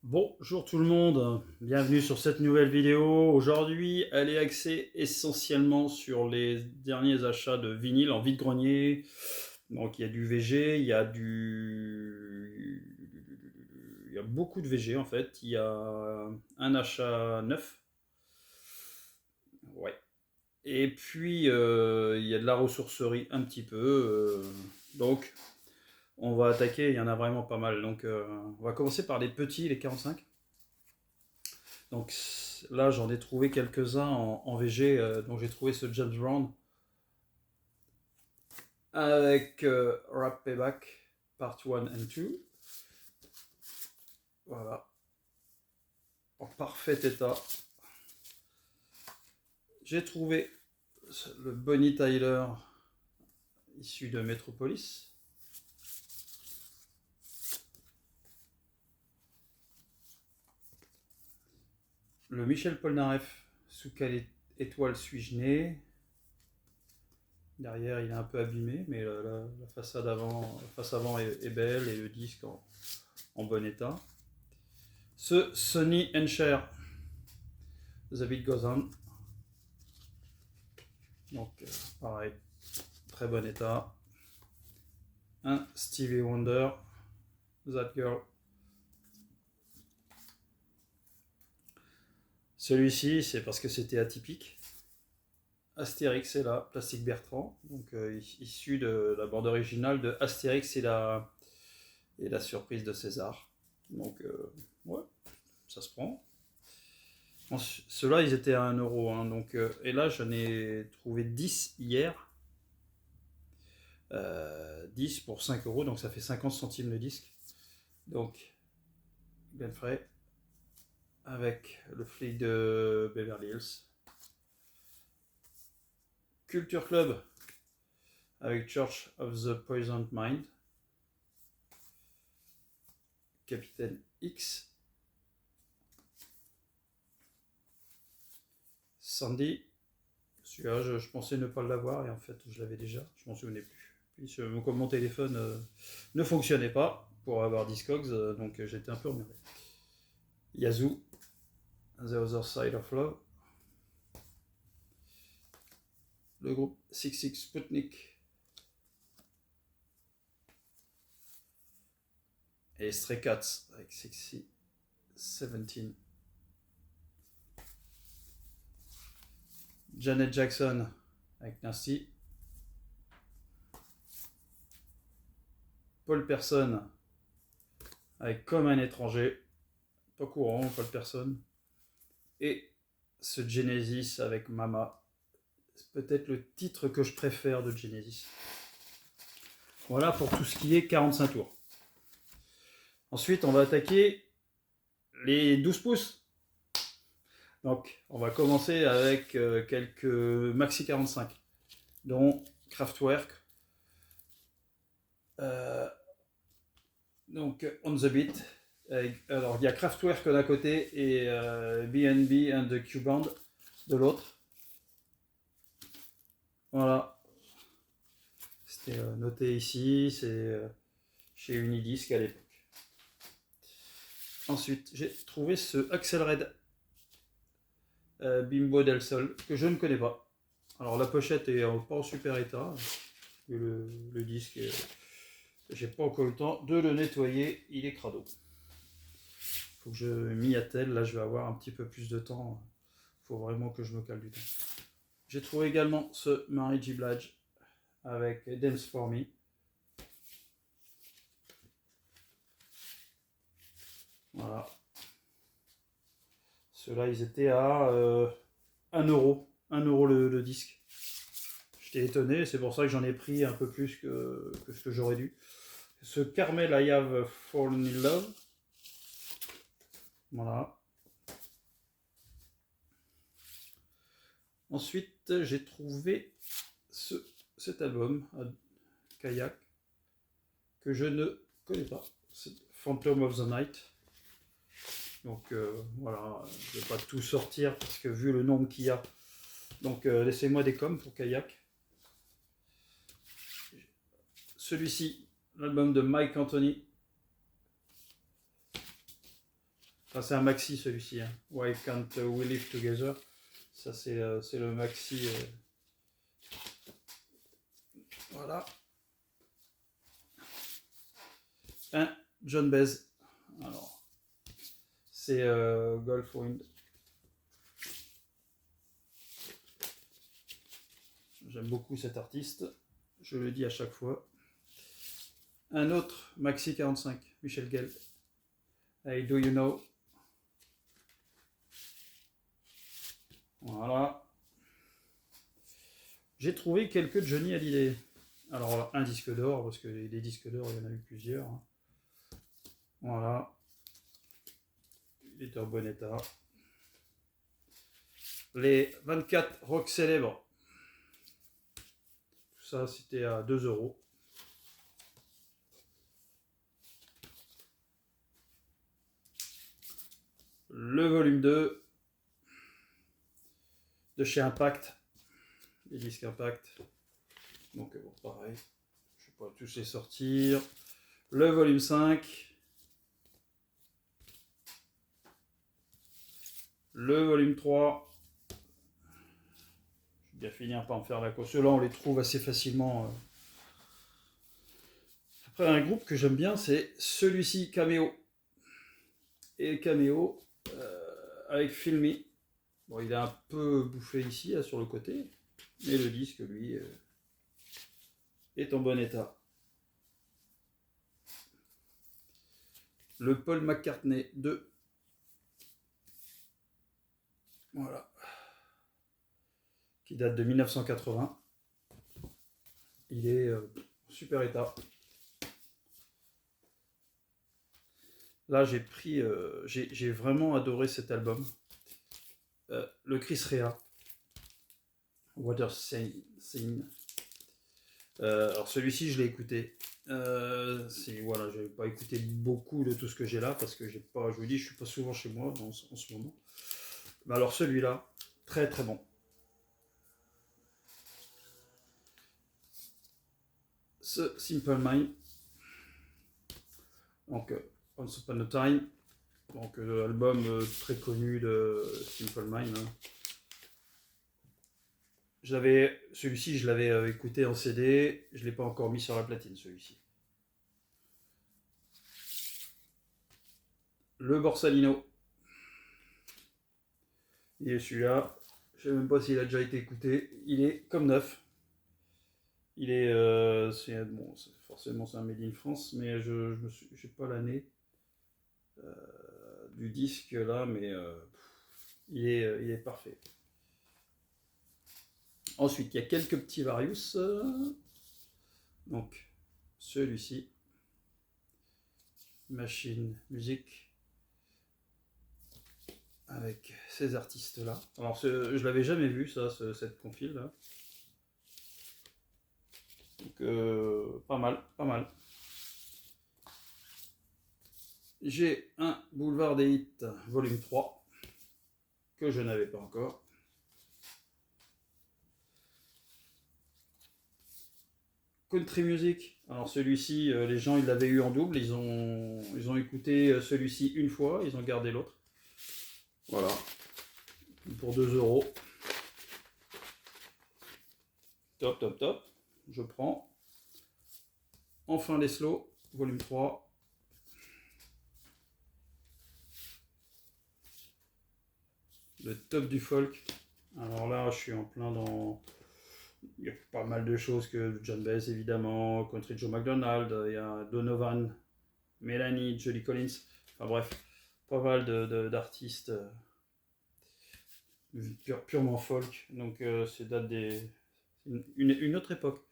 Bonjour tout le monde, bienvenue sur cette nouvelle vidéo. Aujourd'hui, elle est axée essentiellement sur les derniers achats de vinyle en vide-grenier. Donc il y a du VG, il y a beaucoup de VG en fait. Il y a un achat neuf, ouais. Et puis il y a de la ressourcerie un petit peu. Donc on va attaquer, il y en a vraiment pas mal. Donc on va commencer par les petits, les 45. Donc là, j'en ai trouvé quelques-uns en VG. Donc j'ai trouvé ce James Brown avec Rap Payback Part 1 and 2. Voilà, en parfait état. J'ai trouvé le Bonnie Tyler issu de Metropolis. Le Michel Polnareff, sous quelle étoile suis-je né? Derrière, il est un peu abîmé, mais la façade avant est belle et le disque en bon état. Ce Sonny Cher, The Beat Goes On. Donc, pareil, très bon état. Un Stevie Wonder, That Girl. Celui-ci, c'est parce que c'était atypique. Astérix et la Plastique Bertrand, donc issu de la bande originale de Astérix et la surprise de César. Donc, ouais, ça se prend. Ceux-là, ils étaient à 1€. Hein, donc, et là, j'en ai trouvé 10 hier. 10 pour 5€, donc ça fait 50 centimes le disque. Donc, bien frais. Avec le flic de Beverly Hills. Culture Club avec Church of the Poisoned Mind. Capitaine X. Sandy. Celui-là, je pensais ne pas l'avoir et en fait, je l'avais déjà. Je m'en souvenais plus. Puis, comme mon téléphone ne fonctionnait pas pour avoir Discogs, donc j'étais un peu emmerdé. Yazoo. The Other Side of Love. Le groupe 66 Sputnik. Et Stray Cats avec Sexy 17. Janet Jackson avec Nasty. Paul Person avec Comme un étranger. Pas courant, Paul Person. Et ce Genesis avec Mama. C'est peut-être le titre que je préfère de Genesis. Voilà pour tout ce qui est 45 tours. Ensuite, on va attaquer les 12 pouces. Donc, on va commencer avec quelques Maxi 45, dont Kraftwerk. Donc, On the Beat. Alors, il y a Kraftwerk d'un côté et B&B and the Q-Band de l'autre. Voilà. C'était noté ici, c'est chez Unidisc à l'époque. Ensuite, j'ai trouvé ce Axel Red Bimbo del Sol que je ne connais pas. Alors la pochette est pas en super état. Le disque, j'ai pas encore eu le temps de le nettoyer, il est crado. Faut que je m'y attelle, là je vais avoir un petit peu plus de temps. Faut vraiment que je me cale du temps. J'ai trouvé également ce Mary J. Blige avec Dance for Me. Voilà. Ceux-là, ils étaient à 1€. 1€ le disque. J'étais étonné, c'est pour ça que j'en ai pris un peu plus que ce que j'aurais dû. Ce Carmel I Have Fallen in Love. Voilà. Ensuite, j'ai trouvé cet album, Kayak, que je ne connais pas. C'est Phantom of the Night. Donc voilà, je ne vais pas tout sortir parce que vu le nombre qu'il y a. Donc laissez-moi des coms pour Kayak. Celui-ci, l'album de Mike Anthony. Enfin, c'est un maxi celui-ci. Hein. Why Can't We Live Together? Ça, c'est le maxi. Voilà. Un John Baez. Alors, c'est Golf Wind. J'aime beaucoup cet artiste. Je le dis à chaque fois. Un autre Maxi 45, Michel Gell. Hey, Do You Know? Voilà. J'ai trouvé quelques Johnny Hallyday. Alors, un disque d'or, parce que les disques d'or, il y en a eu plusieurs. Hein. Voilà. Il est en bon état. Les 24 rock célèbres. Tout ça, c'était à 2 €. Le volume 2 de chez Impact. Les disques Impact. Donc, bon, pareil. Je ne vais pas tous les sortir. Le volume 5. Le volume 3. Je vais bien finir par en faire la course. Ceux-là, on les trouve assez facilement. Après, un groupe que j'aime bien, c'est celui-ci, Cameo. Et Cameo, avec Filmy. Bon, il est un peu bouffé ici, là, sur le côté. Mais le disque, lui, est en bon état. Le Paul McCartney 2. Voilà. Qui date de 1980. Il est en super état. Là, j'ai vraiment adoré cet album. Le Chris Rea. Water Scene. Alors celui-ci, je l'ai écouté. Voilà, je n'ai pas écouté beaucoup de tout ce que j'ai là parce que j'ai pas, je vous dis, je suis pas souvent chez moi en ce moment. Mais alors celui-là, très très bon. Ce Simple Mind. Donc Once Upon a Time. Donc l'album très connu de Simple Mind. Hein. Celui-ci, je l'avais écouté en CD. Je ne l'ai pas encore mis sur la platine, celui-ci. Le Borsalino. Il est celui-là. Je ne sais même pas s'il a déjà été écouté. Il est comme neuf. Il est. Bon, forcément, c'est un Made in France, mais je n'ai pas l'année du disque là, mais il est parfait. Ensuite, il y a quelques petits Various. Donc, celui-ci. Machine Music. Avec ces artistes-là. Alors, je l'avais jamais vu, ça, cette compile-là. Donc, pas mal, pas mal. J'ai un Boulevard des Hits, volume 3, que je n'avais pas encore. Country Music. Alors celui-ci, les gens ils l'avaient eu en double, ils ont écouté celui-ci une fois, ils ont gardé l'autre. Voilà. Pour 2 €. Top, top, top. Je prends. Enfin les slow, volume 3. Le top du folk. Alors là, je suis en plein dans... Il y a pas mal de choses que John Baez, évidemment, Country Joe McDonald, il y a Donovan, Melanie, Judy Collins. Enfin bref, pas mal d'artistes purement folk. Donc c'est date des... une autre époque.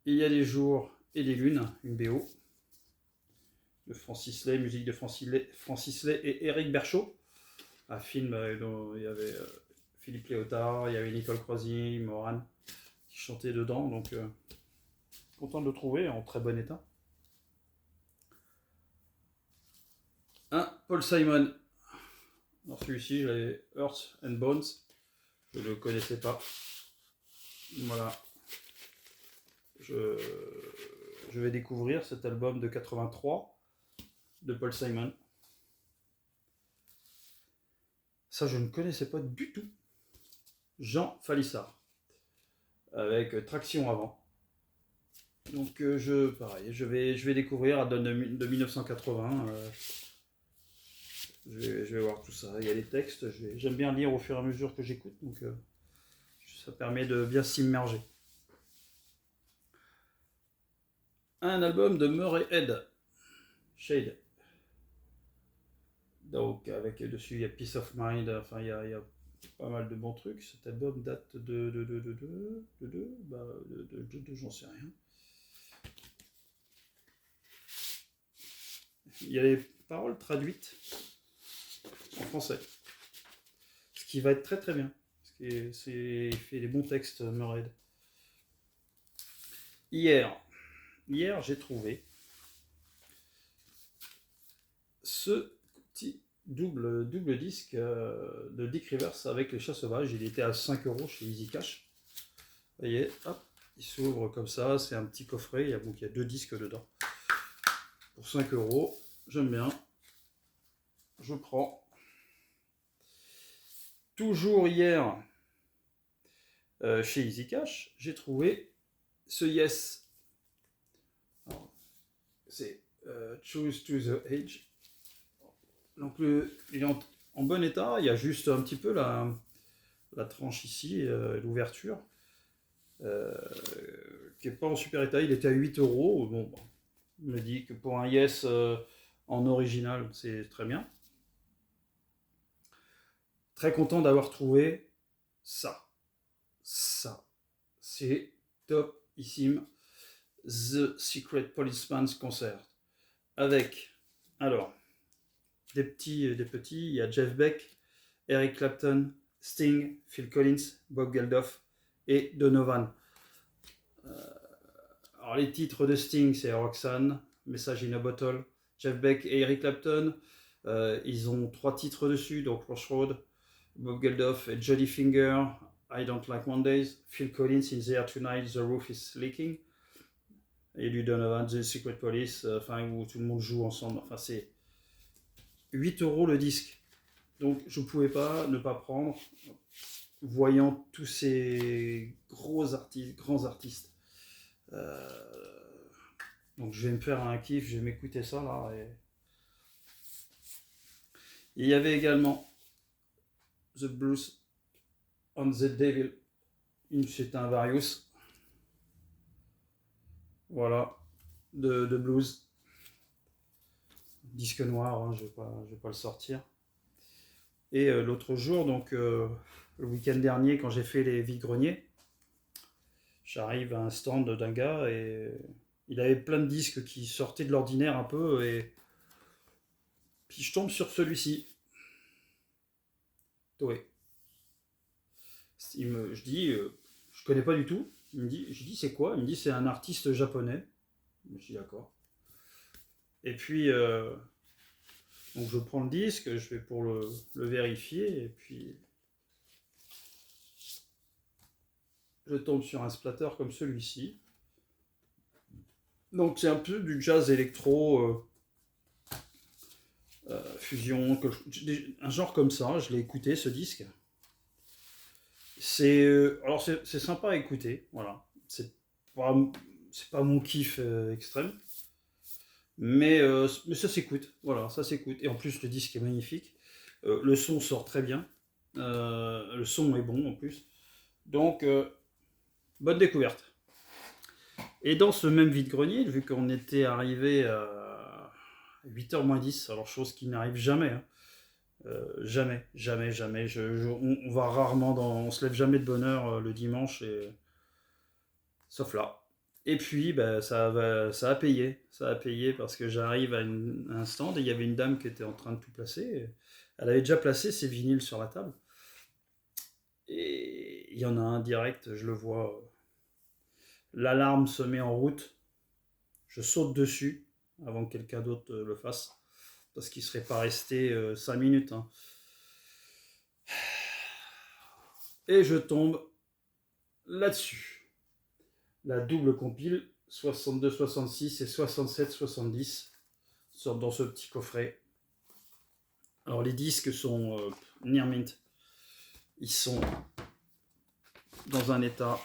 Il y a des jours et des lunes, une BO. De Francis Lay, musique de Francis Lay et Eric Berchaud. Un film dont il y avait Philippe Léotard, il y avait Nicole Croisy, Moran qui chantaient dedans. Donc content de le trouver en très bon état. Un Paul Simon. Alors celui-ci, j'avais Earth and Bones. Je ne le connaissais pas. Voilà. Je vais découvrir cet album de 83. de Paul Simon. Ça, je ne connaissais pas du tout. Jean Falissard, avec traction avant. Donc, pareil, je vais découvrir à donne de 1980. Je vais voir tout ça. Il y a les textes. J'aime bien lire au fur et à mesure que j'écoute. Donc, ça permet de bien s'immerger. Un album de Murray Head, Shade. Donc, avec dessus, il y a Peace of Mind. Enfin, il y a pas mal de bons trucs. Cet album date j'en sais rien. Il y a les paroles traduites en français. Ce qui va être très très bien. Il fait des bons textes, Murray. Hier, j'ai trouvé ce petit double disque de Dick Rivers avec Les Chats Sauvages. Il était à 5 € chez Easy Cash. Vous voyez, hop, il s'ouvre comme ça. C'est un petit coffret. Il y a 2 disques dedans. Pour 5 €, j'aime bien. Je prends. Toujours hier, chez Easy Cash, j'ai trouvé ce Yes. C'est Choose to the Age. Donc il est en bon état. Il y a juste un petit peu la tranche ici, l'ouverture, qui n'est pas en super état. Il était à 8 €. Bon, on me dit que pour un Yes en original, c'est très bien. Très content d'avoir trouvé ça. C'est topissime. The Secret Policeman's Concert. Avec, alors, des petits, il y a Jeff Beck, Eric Clapton, Sting, Phil Collins, Bob Geldof et Donovan. Alors les titres de Sting, c'est Roxanne, Message in a Bottle. Jeff Beck et Eric Clapton, ils ont 3 titres dessus, donc Crossroad, Bob Geldof et Jolly Finger, I Don't Like Mondays. Phil Collins, In the Air Tonight, The Roof is Leaking. Et du Donovan, The Secret Police, où tout le monde joue ensemble. Enfin, c'est 8 € le disque. Donc, je ne pouvais pas ne pas prendre, voyant tous ces grands artistes. Donc, je vais me faire un kiff, je vais m'écouter ça là. Et il y avait également The Blues on the Devil. C'est un Various. Voilà, de blues. Disque noir, hein, je vais pas le sortir. Et l'autre jour, donc le week-end dernier, quand j'ai fait les vide-greniers, j'arrive à un stand d'un gars et il avait plein de disques qui sortaient de l'ordinaire un peu, et puis je tombe sur celui-ci. Toé. Je dis, je connais pas du tout. Je dis c'est quoi? Il me dit c'est un artiste japonais. Je dis d'accord. Et puis donc je prends le disque, je vais pour le vérifier, et puis je tombe sur un splatter comme celui-ci. Donc c'est un peu du jazz électro, fusion, un genre comme ça. Je l'ai écouté, ce disque. Alors c'est sympa à écouter, voilà. C'est pas mon kiff extrême, mais ça s'écoute, voilà, ça s'écoute. Et en plus le disque est magnifique, le son sort très bien, le son est bon en plus, donc bonne découverte. Et dans ce même vide-grenier, vu qu'on était arrivé à 8h moins 10, alors chose qui n'arrive jamais, hein. Jamais. On va rarement on se lève jamais de bonne heure le dimanche, sauf là. Et puis ça a payé. Ça a payé parce que j'arrive à un stand et il y avait une dame qui était en train de tout placer. Elle avait déjà placé ses vinyles sur la table. Et il y en a un direct, je le vois. L'alarme se met en route. Je saute dessus avant que quelqu'un d'autre le fasse. Parce qu'il ne serait pas resté 5 minutes. Hein. Et je tombe là-dessus. La double compile 62-66 et 67-70. dans ce petit coffret. Alors les disques sont near mint. Ils sont dans un état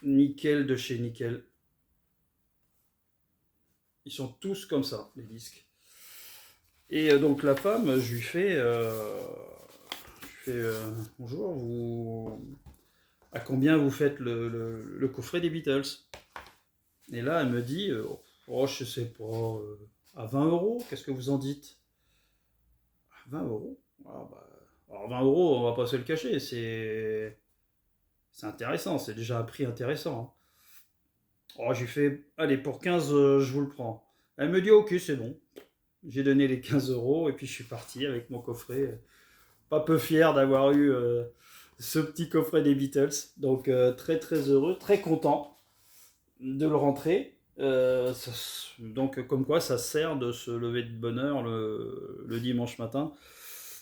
nickel de chez nickel. Ils sont tous comme ça, les disques. Et donc la femme, je lui fais, bonjour, à combien vous faites le coffret des Beatles? Et là, elle me dit, oh, je sais pas, à 20 euros, qu'est-ce que vous en dites? 20 euros? Ah, bah, alors 20 euros, on va pas se le cacher, c'est intéressant, c'est déjà un prix intéressant. Hein. Oh, j'ai fait, allez, pour 15, je vous le prends. Elle me dit, ok, c'est bon. J'ai donné les 15 euros et puis je suis parti avec mon coffret. Pas peu fier d'avoir eu ce petit coffret des Beatles. Donc très très heureux, très content de le rentrer. Donc comme quoi ça sert de se lever de bonne heure le dimanche matin.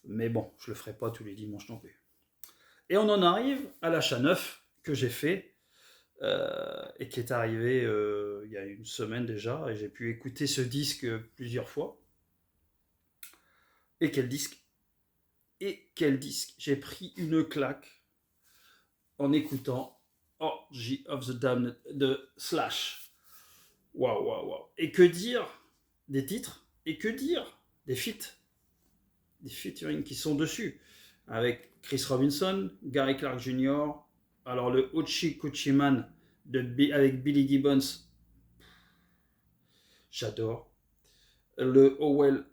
Mais bon, je le ferai pas tous les dimanches non plus. Et on en arrive à l'achat neuf que j'ai fait et qui est arrivé il y a une semaine déjà. Et j'ai pu écouter ce disque plusieurs fois. Et quel disque! Et quel disque! J'ai pris une claque en écoutant Orgy of the Damned de Slash. Waouh, waouh, waouh. Et que dire des titres? Et que dire des feats? Des featuring qui sont dessus. Avec Chris Robinson, Gary Clark Jr., alors le Hoochie Coochie Man avec Billy Gibbons, j'adore. Le Howell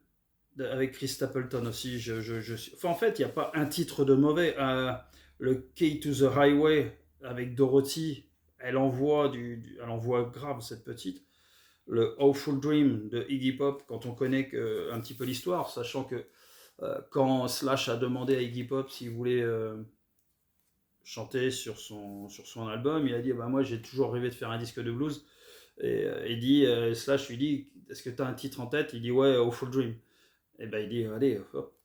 avec Chris Stapleton aussi. Enfin, en fait, il n'y a pas un titre de mauvais. Le Key to the Highway avec Dorothy, elle envoie grave cette petite. Le Awful Dream de Iggy Pop, quand on connaît un petit peu l'histoire, sachant que quand Slash a demandé à Iggy Pop s'il voulait chanter sur son album, il a dit bah, moi j'ai toujours rêvé de faire un disque de blues. Et Slash lui dit est-ce que tu as un titre en tête? Il dit ouais, Awful Dream. Et ben il dit allez, hop,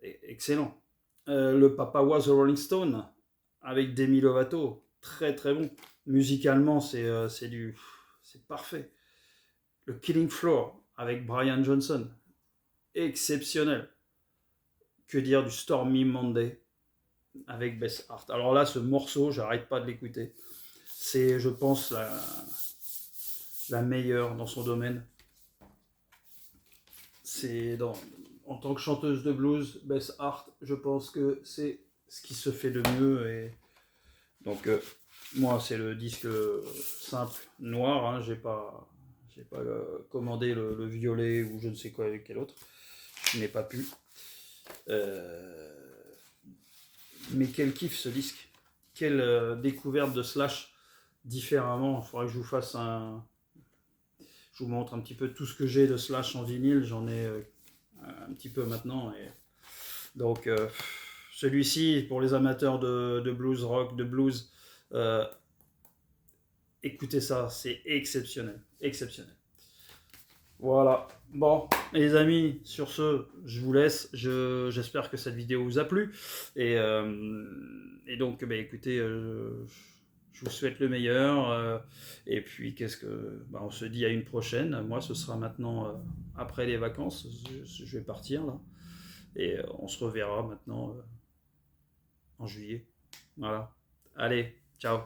excellent. Le Papa Was a Rolling Stone avec Demi Lovato, très très bon. Musicalement, c'est parfait. Le Killing Floor avec Brian Johnson, exceptionnel. Que dire du Stormy Monday avec Bess Hart. Alors là, ce morceau, j'arrête pas de l'écouter. C'est, je pense, la meilleure dans son domaine. C'est en tant que chanteuse de blues, Bess Hart, je pense que c'est ce qui se fait de mieux. Et donc, moi, c'est le disque simple noir. Hein, j'ai pas commandé le violet ou je ne sais quoi avec quel autre. Je n'ai pas pu. Mais quel kiff ce disque. Quelle découverte de Slash différemment. Il faudrait que je vous fasse je vous montre un petit peu tout ce que j'ai de Slash en vinyle. J'en ai un petit peu maintenant. Et donc, celui-ci, pour les amateurs de blues rock, de blues, écoutez ça, c'est exceptionnel. Exceptionnel. Voilà. Bon, les amis, sur ce, je vous laisse. J'espère que cette vidéo vous a plu. Et donc, bah, écoutez, je vous souhaite le meilleur. Et puis, on se dit à une prochaine. Moi, ce sera maintenant après les vacances. Je vais partir là. Et on se reverra maintenant en juillet. Voilà. Allez, ciao.